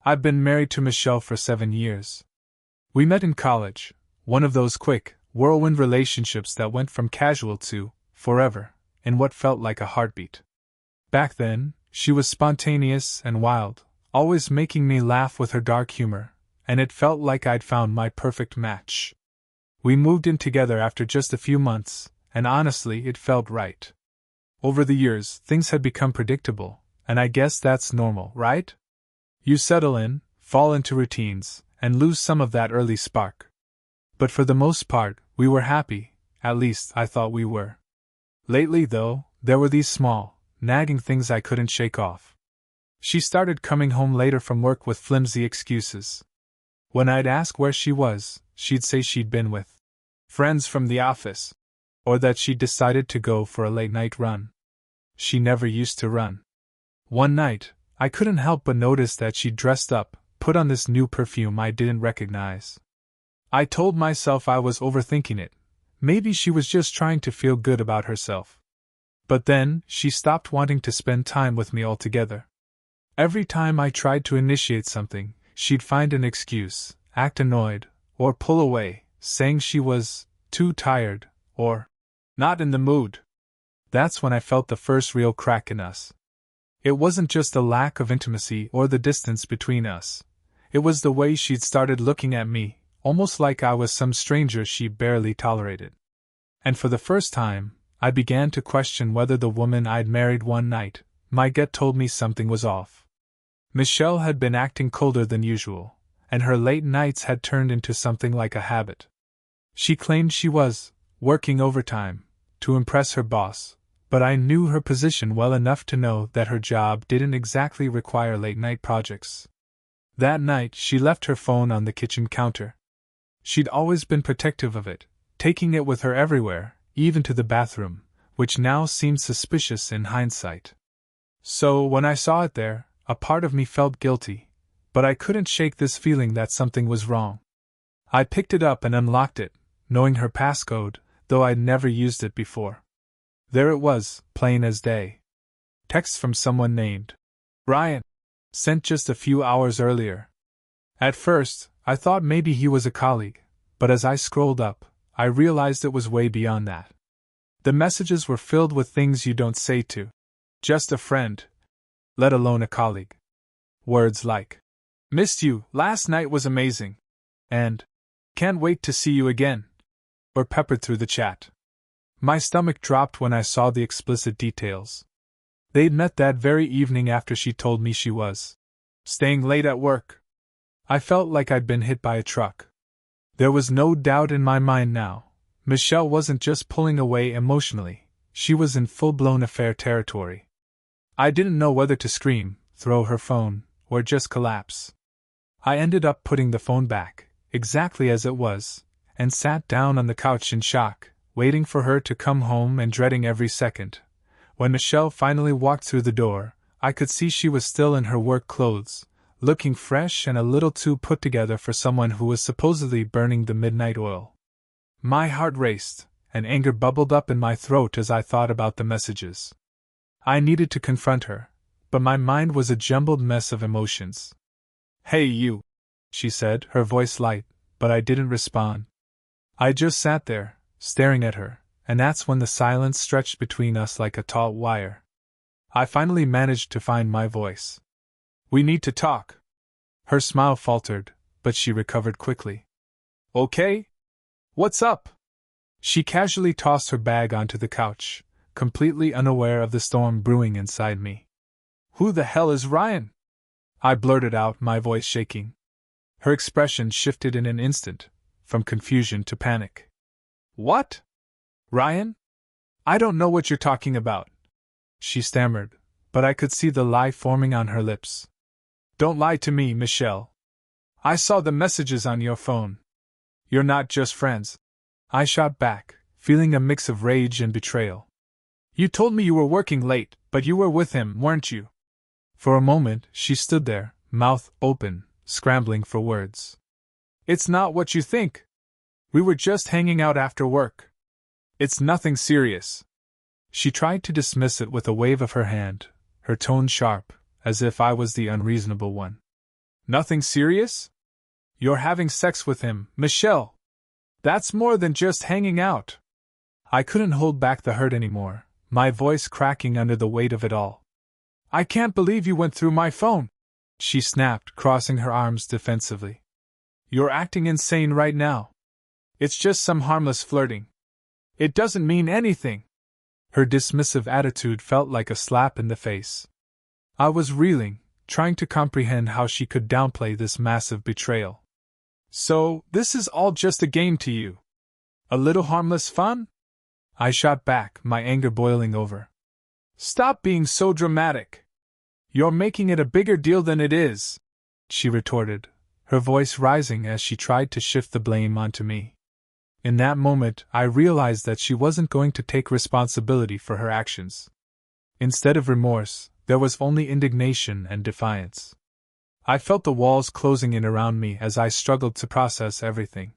I've been married to Michelle for 7 years. We met in college, one of those quick, whirlwind relationships that went from casual to forever in what felt like a heartbeat. Back then, she was spontaneous and wild, always making me laugh with her dark humor, and it felt like I'd found my perfect match. We moved in together after just a few months, and honestly, it felt right. Over the years, things had become predictable, and I guess that's normal, right? You settle in, fall into routines, and lose some of that early spark. But for the most part, we were happy, at least I thought we were. Lately, though, there were these small, nagging things I couldn't shake off. She started coming home later from work with flimsy excuses. When I'd ask where she was, she'd say she'd been with friends from the office, or that she'd decided to go for a late-night run. She never used to run. One night, I couldn't help but notice that she'd dressed up, put on this new perfume I didn't recognize. I told myself I was overthinking it. Maybe she was just trying to feel good about herself. But then, she stopped wanting to spend time with me altogether. Every time I tried to initiate something, she'd find an excuse, act annoyed, or pull away, saying she was too tired, or not in the mood. That's when I felt the first real crack in us. It wasn't just the lack of intimacy or the distance between us. It was the way she'd started looking at me, almost like I was some stranger she barely tolerated. And for the first time, I began to question whether the woman I'd married one night, my gut told me something was off. Michelle had been acting colder than usual, and her late nights had turned into something like a habit. She claimed she was working overtime to impress her boss, but I knew her position well enough to know that her job didn't exactly require late-night projects. That night, she left her phone on the kitchen counter. She'd always been protective of it, taking it with her everywhere, even to the bathroom, which now seemed suspicious in hindsight. So, when I saw it there, a part of me felt guilty, but I couldn't shake this feeling that something was wrong. I picked it up and unlocked it, knowing her passcode, though I'd never used it before. There it was, plain as day. Text from someone named Ryan, sent just a few hours earlier. At first, I thought maybe he was a colleague, but as I scrolled up, I realized it was way beyond that. The messages were filled with things you don't say to just a friend, let alone a colleague. Words like, "Missed you, last night was amazing," and "Can't wait to see you again," were peppered through the chat. My stomach dropped when I saw the explicit details. They'd met that very evening after she told me she was staying late at work. I felt like I'd been hit by a truck. There was no doubt in my mind now. Michelle wasn't just pulling away emotionally, she was in full-blown affair territory. I didn't know whether to scream, throw her phone, or just collapse. I ended up putting the phone back, exactly as it was, and sat down on the couch in shock, waiting for her to come home and dreading every second. When Michelle finally walked through the door, I could see she was still in her work clothes, looking fresh and a little too put together for someone who was supposedly burning the midnight oil. My heart raced, and anger bubbled up in my throat as I thought about the messages. I needed to confront her, but my mind was a jumbled mess of emotions. "Hey you," she said, her voice light, but I didn't respond. I just sat there, staring at her, and that's when the silence stretched between us like a taut wire. I finally managed to find my voice. "We need to talk." Her smile faltered, but she recovered quickly. "Okay? What's up?" She casually tossed her bag onto the couch, completely unaware of the storm brewing inside me. "Who the hell is Ryan?" I blurted out, my voice shaking. Her expression shifted in an instant, from confusion to panic. "What? Ryan? I don't know what you're talking about," she stammered, but I could see the lie forming on her lips. "Don't lie to me, Michelle. I saw the messages on your phone. You're not just friends," I shot back, feeling a mix of rage and betrayal. "You told me you were working late, but you were with him, weren't you?" For a moment, she stood there, mouth open, scrambling for words. "It's not what you think. We were just hanging out after work. It's nothing serious." She tried to dismiss it with a wave of her hand, her tone sharp, as if I was the unreasonable one. Nothing serious? You're having sex with him, Michelle. That's more than just hanging out. I couldn't hold back the hurt anymore, my voice cracking under the weight of it all. I can't believe you went through my phone, she snapped, crossing her arms defensively. You're acting insane right now. It's just some harmless flirting. It doesn't mean anything. Her dismissive attitude felt like a slap in the face. I was reeling, trying to comprehend how she could downplay this massive betrayal. So, this is all just a game to you? A little harmless fun? I shot back, my anger boiling over. Stop being so dramatic. You're making it a bigger deal than it is, she retorted, her voice rising as she tried to shift the blame onto me. In that moment, I realized that she wasn't going to take responsibility for her actions. Instead of remorse, there was only indignation and defiance. I felt the walls closing in around me as I struggled to process everything.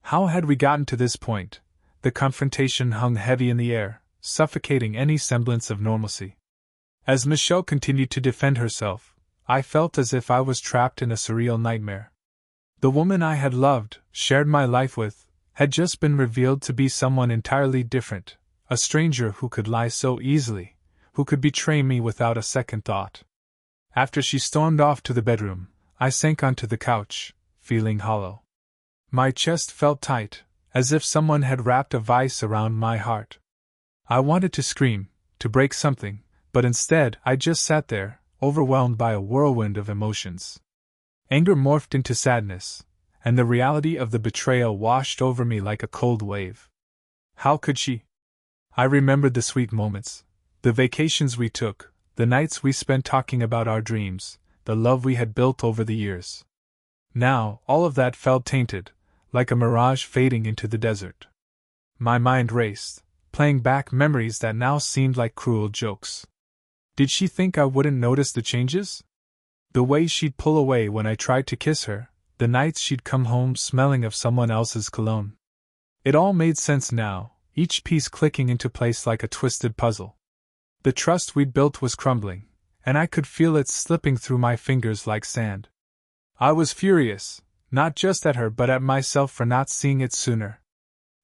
How had we gotten to this point? The confrontation hung heavy in the air, suffocating any semblance of normalcy. As Michelle continued to defend herself, I felt as if I was trapped in a surreal nightmare. The woman I had loved, shared my life with, had just been revealed to be someone entirely different, a stranger who could lie so easily, who could betray me without a second thought. After she stormed off to the bedroom, I sank onto the couch, feeling hollow. My chest felt tight, as if someone had wrapped a vice around my heart. I wanted to scream, to break something, but instead I just sat there, overwhelmed by a whirlwind of emotions. Anger morphed into sadness, and the reality of the betrayal washed over me like a cold wave. How could she? I remembered the sweet moments, the vacations we took, the nights we spent talking about our dreams, the love we had built over the years. Now, all of that felt tainted, like a mirage fading into the desert. My mind raced, playing back memories that now seemed like cruel jokes. Did she think I wouldn't notice the changes? The way she'd pull away when I tried to kiss her, the nights she'd come home smelling of someone else's cologne. It all made sense now, each piece clicking into place like a twisted puzzle. The trust we'd built was crumbling, and I could feel it slipping through my fingers like sand. I was furious, not just at her but at myself for not seeing it sooner.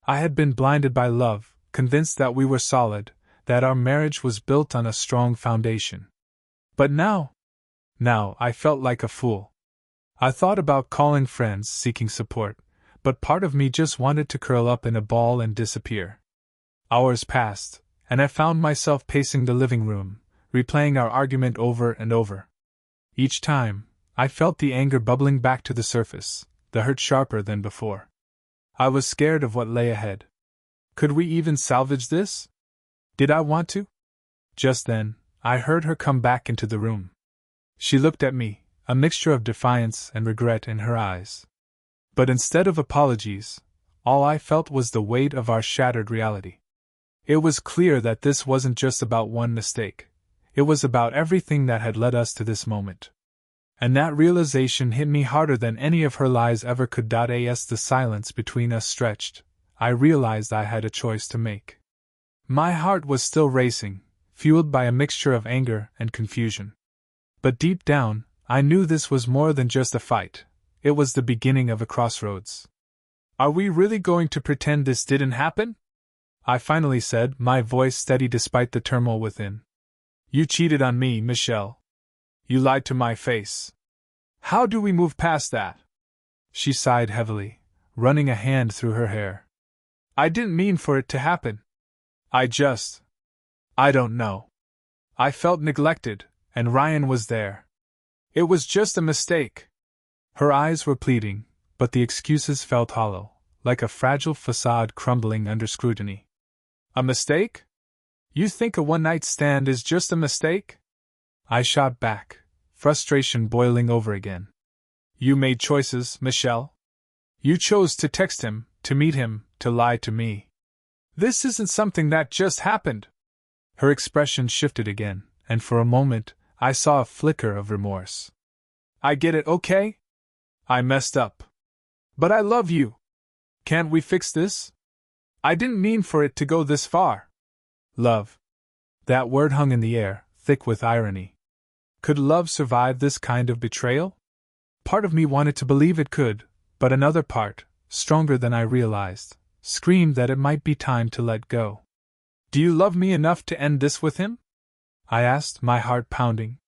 I had been blinded by love, convinced that we were solid, that our marriage was built on a strong foundation. But now I felt like a fool. I thought about calling friends, seeking support, but part of me just wanted to curl up in a ball and disappear. Hours passed, and I found myself pacing the living room, replaying our argument over and over. Each time, I felt the anger bubbling back to the surface, the hurt sharper than before. I was scared of what lay ahead. Could we even salvage this? Did I want to? Just then, I heard her come back into the room. She looked at me, a mixture of defiance and regret in her eyes. But instead of apologies, all I felt was the weight of our shattered reality. It was clear that this wasn't just about one mistake. It was about everything that had led us to this moment. And that realization hit me harder than any of her lies ever could. As the silence between us stretched, I realized I had a choice to make. My heart was still racing, fueled by a mixture of anger and confusion. But deep down, I knew this was more than just a fight. It was the beginning of a crossroads. Are we really going to pretend this didn't happen? I finally said, my voice steady despite the turmoil within. You cheated on me, Michelle. You lied to my face. How do we move past that? She sighed heavily, running a hand through her hair. I didn't mean for it to happen. I don't know. I felt neglected, and Ryan was there. It was just a mistake. Her eyes were pleading, but the excuses felt hollow, like a fragile facade crumbling under scrutiny. A mistake? You think a one-night stand is just a mistake? I shot back, frustration boiling over again. You made choices, Michelle. You chose to text him, to meet him, to lie to me. This isn't something that just happened. Her expression shifted again, and for a moment, I saw a flicker of remorse. I get it, okay? I messed up. But I love you. Can't we fix this? I didn't mean for it to go this far. Love. That word hung in the air, thick with irony. Could love survive this kind of betrayal? Part of me wanted to believe it could, but another part, stronger than I realized, screamed that it might be time to let go. "Do you love me enough to end this with him?" I asked, my heart pounding.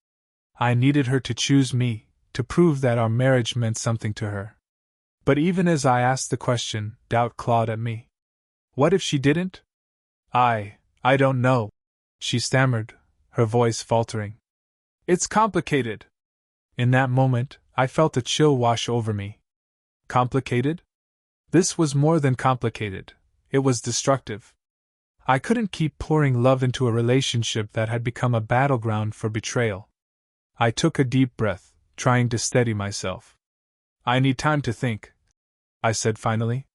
I needed her to choose me, to prove that our marriage meant something to her. But even as I asked the question, doubt clawed at me. What if she didn't? I don't know, she stammered, her voice faltering. "It's complicated." In that moment, I felt a chill wash over me. Complicated? This was more than complicated, it was destructive. I couldn't keep pouring love into a relationship that had become a battleground for betrayal. I took a deep breath, trying to steady myself. "I need time to think," I said finally.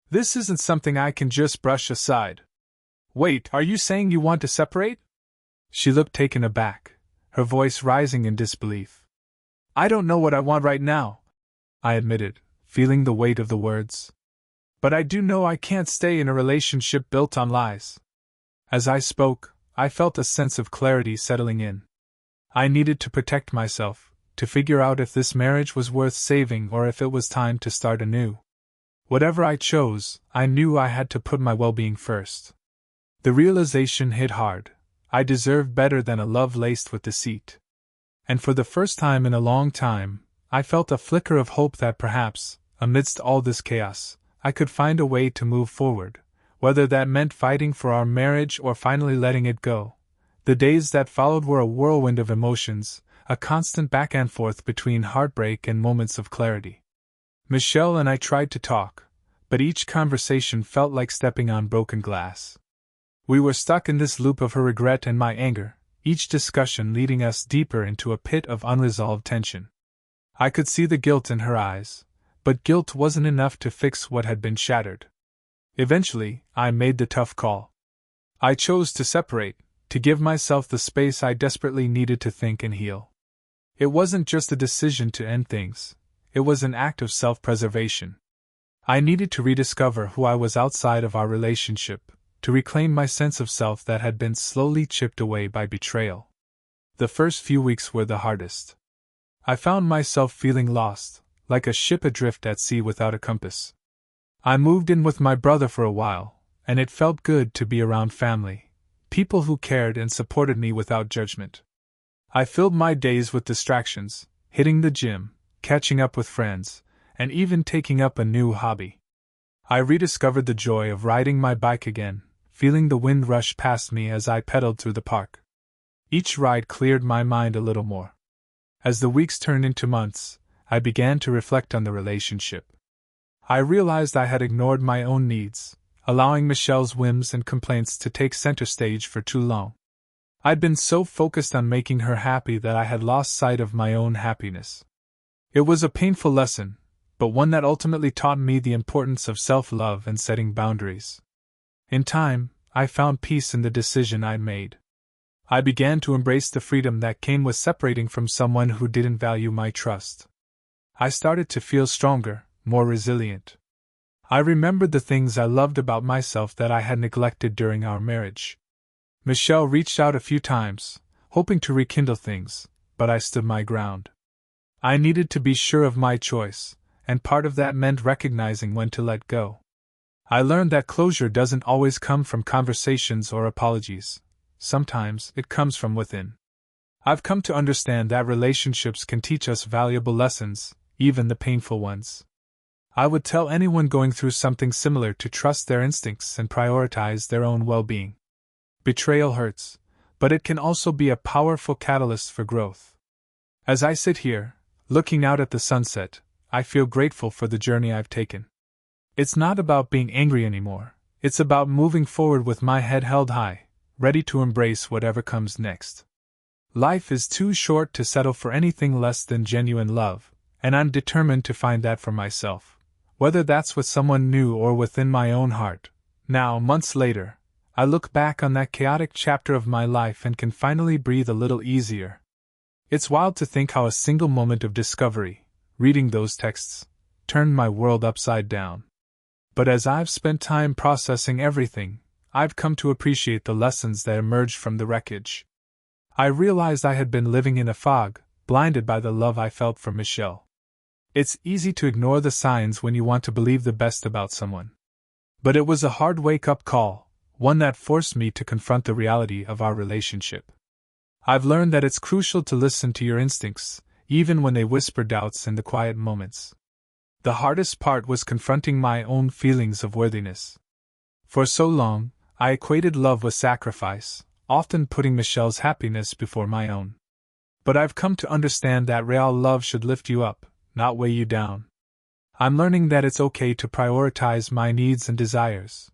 "This isn't something I can just brush aside." "Wait, are you saying you want to separate?" She looked taken aback, her voice rising in disbelief. "I don't know what I want right now," I admitted, feeling the weight of the words. "But I do know I can't stay in a relationship built on lies." As I spoke, I felt a sense of clarity settling in. I needed to protect myself, to figure out if this marriage was worth saving or if it was time to start anew. Whatever I chose, I knew I had to put my well-being first. The realization hit hard. I deserved better than a love laced with deceit. And for the first time in a long time, I felt a flicker of hope that perhaps, amidst all this chaos, I could find a way to move forward, whether that meant fighting for our marriage or finally letting it go. The days that followed were a whirlwind of emotions, a constant back and forth between heartbreak and moments of clarity. Michelle and I tried to talk, but each conversation felt like stepping on broken glass. We were stuck in this loop of her regret and my anger, each discussion leading us deeper into a pit of unresolved tension. I could see the guilt in her eyes, but guilt wasn't enough to fix what had been shattered. Eventually, I made the tough call. I chose to separate, to give myself the space I desperately needed to think and heal. It wasn't just a decision to end things, it was an act of self-preservation. I needed to rediscover who I was outside of our relationship, to reclaim my sense of self that had been slowly chipped away by betrayal. The first few weeks were the hardest. I found myself feeling lost, like a ship adrift at sea without a compass. I moved in with my brother for a while, and it felt good to be around family, people who cared and supported me without judgment. I filled my days with distractions, hitting the gym, catching up with friends, and even taking up a new hobby. I rediscovered the joy of riding my bike again, feeling the wind rush past me as I pedaled through the park. Each ride cleared my mind a little more. As the weeks turned into months, I began to reflect on the relationship. I realized I had ignored my own needs, allowing Michelle's whims and complaints to take center stage for too long. I'd been so focused on making her happy that I had lost sight of my own happiness. It was a painful lesson, but one that ultimately taught me the importance of self-love and setting boundaries. In time, I found peace in the decision I'd made. I began to embrace the freedom that came with separating from someone who didn't value my trust. I started to feel stronger, more resilient. I remembered the things I loved about myself that I had neglected during our marriage. Michelle reached out a few times, hoping to rekindle things, but I stood my ground. I needed to be sure of my choice, and part of that meant recognizing when to let go. I learned that closure doesn't always come from conversations or apologies. Sometimes it comes from within. I've come to understand that relationships can teach us valuable lessons, even the painful ones. I would tell anyone going through something similar to trust their instincts and prioritize their own well-being. Betrayal hurts, but it can also be a powerful catalyst for growth. As I sit here, looking out at the sunset, I feel grateful for the journey I've taken. It's not about being angry anymore, it's about moving forward with my head held high, ready to embrace whatever comes next. Life is too short to settle for anything less than genuine love, and I'm determined to find that for myself, whether that's with someone new or within my own heart. Now, months later, I look back on that chaotic chapter of my life and can finally breathe a little easier. It's wild to think how a single moment of discovery, reading those texts, turned my world upside down. But as I've spent time processing everything, I've come to appreciate the lessons that emerged from the wreckage. I realized I had been living in a fog, blinded by the love I felt for Michelle. It's easy to ignore the signs when you want to believe the best about someone. But it was a hard wake-up call, one that forced me to confront the reality of our relationship. I've learned that it's crucial to listen to your instincts, even when they whisper doubts in the quiet moments. The hardest part was confronting my own feelings of worthiness. For so long, I equated love with sacrifice, often putting Michelle's happiness before my own. But I've come to understand that real love should lift you up, not weigh you down. I'm learning that it's okay to prioritize my needs and desires.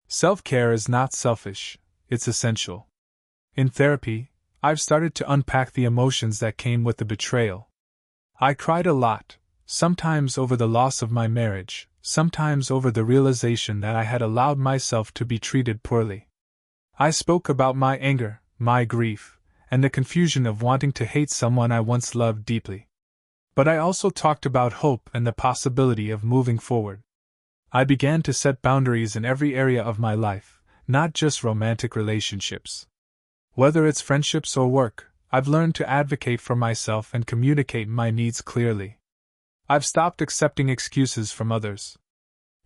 Self-care is not selfish, it's essential. In therapy, I've started to unpack the emotions that came with the betrayal. I cried a lot, sometimes over the loss of my marriage, sometimes over the realization that I had allowed myself to be treated poorly. I spoke about my anger, my grief, and the confusion of wanting to hate someone I once loved deeply. But I also talked about hope and the possibility of moving forward. I began to set boundaries in every area of my life, not just romantic relationships. Whether it's friendships or work, I've learned to advocate for myself and communicate my needs clearly. I've stopped accepting excuses from others.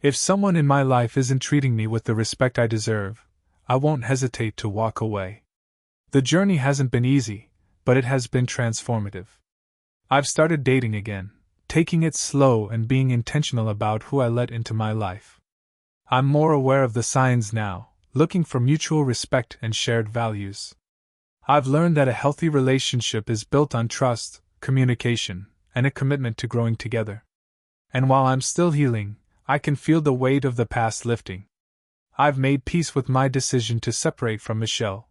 If someone in my life isn't treating me with the respect I deserve, I won't hesitate to walk away. The journey hasn't been easy, but it has been transformative. I've started dating again, taking it slow and being intentional about who I let into my life. I'm more aware of the signs now, looking for mutual respect and shared values. I've learned that a healthy relationship is built on trust, communication, and a commitment to growing together. And while I'm still healing, I can feel the weight of the past lifting. I've made peace with my decision to separate from Michelle.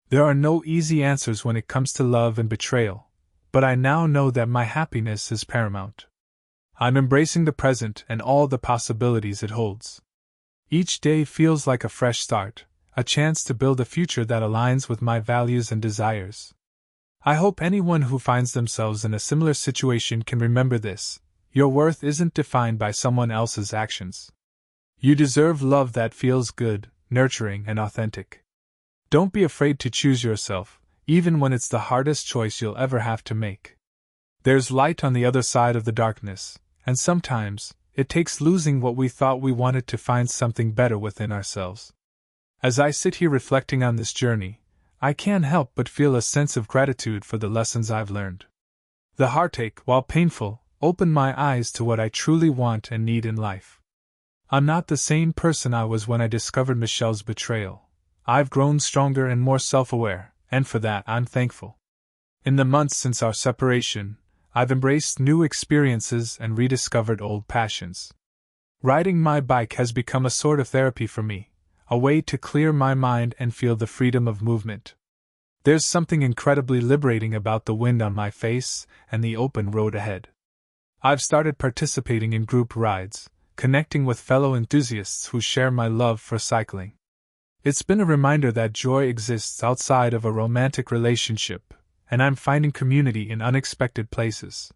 There are no easy answers when it comes to love and betrayal, but I now know that my happiness is paramount. I'm embracing the present and all the possibilities it holds. Each day feels like a fresh start, a chance to build a future that aligns with my values and desires. I hope anyone who finds themselves in a similar situation can remember this: your worth isn't defined by someone else's actions. You deserve love that feels good, nurturing, and authentic. Don't be afraid to choose yourself, even when it's the hardest choice you'll ever have to make. There's light on the other side of the darkness, and sometimes, it takes losing what we thought we wanted to find something better within ourselves. As I sit here reflecting on this journey, I can't help but feel a sense of gratitude for the lessons I've learned. The heartache, while painful, opened my eyes to what I truly want and need in life. I'm not the same person I was when I discovered Michelle's betrayal. I've grown stronger and more self-aware, and for that I'm thankful. In the months since our separation, I've embraced new experiences and rediscovered old passions. Riding my bike has become a sort of therapy for me, a way to clear my mind and feel the freedom of movement. There's something incredibly liberating about the wind on my face and the open road ahead. I've started participating in group rides, connecting with fellow enthusiasts who share my love for cycling. It's been a reminder that joy exists outside of a romantic relationship, and I'm finding community in unexpected places.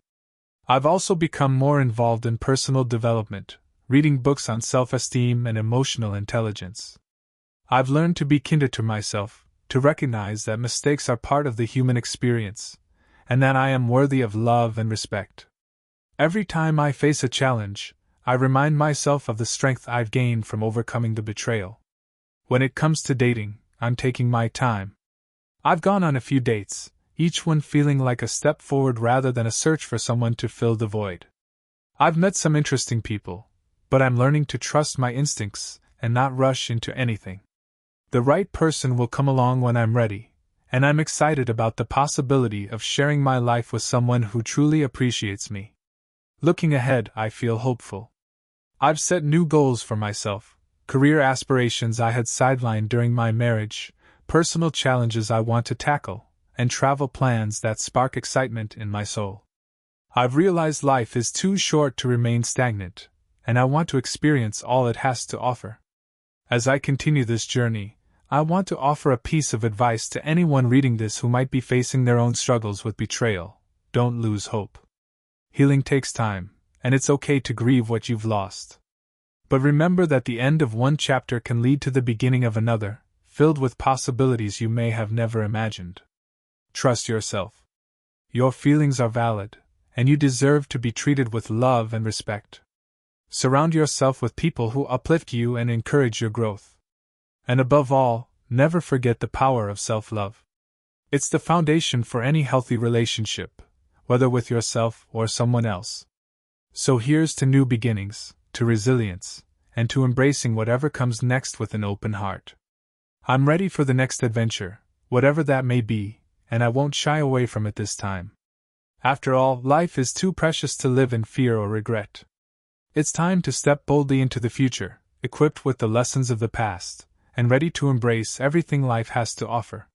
I've also become more involved in personal development, reading books on self-esteem and emotional intelligence. I've learned to be kinder to myself, to recognize that mistakes are part of the human experience, and that I am worthy of love and respect. Every time I face a challenge, I remind myself of the strength I've gained from overcoming the betrayal. When it comes to dating, I'm taking my time. I've gone on a few dates, each one feeling like a step forward rather than a search for someone to fill the void. I've met some interesting people, but I'm learning to trust my instincts and not rush into anything. The right person will come along when I'm ready, and I'm excited about the possibility of sharing my life with someone who truly appreciates me. Looking ahead, I feel hopeful. I've set new goals for myself, career aspirations I had sidelined during my marriage, personal challenges I want to tackle, and travel plans that spark excitement in my soul. I've realized life is too short to remain stagnant, and I want to experience all it has to offer. As I continue this journey, I want to offer a piece of advice to anyone reading this who might be facing their own struggles with betrayal. Don't lose hope. Healing takes time, and it's okay to grieve what you've lost. But remember that the end of one chapter can lead to the beginning of another, filled with possibilities you may have never imagined. Trust yourself. Your feelings are valid, and you deserve to be treated with love and respect. Surround yourself with people who uplift you and encourage your growth. And above all, never forget the power of self-love. It's the foundation for any healthy relationship, whether with yourself or someone else. So here's to new beginnings, to resilience, and to embracing whatever comes next with an open heart. I'm ready for the next adventure, whatever that may be, and I won't shy away from it this time. After all, life is too precious to live in fear or regret. It's time to step boldly into the future, equipped with the lessons of the past, and ready to embrace everything life has to offer.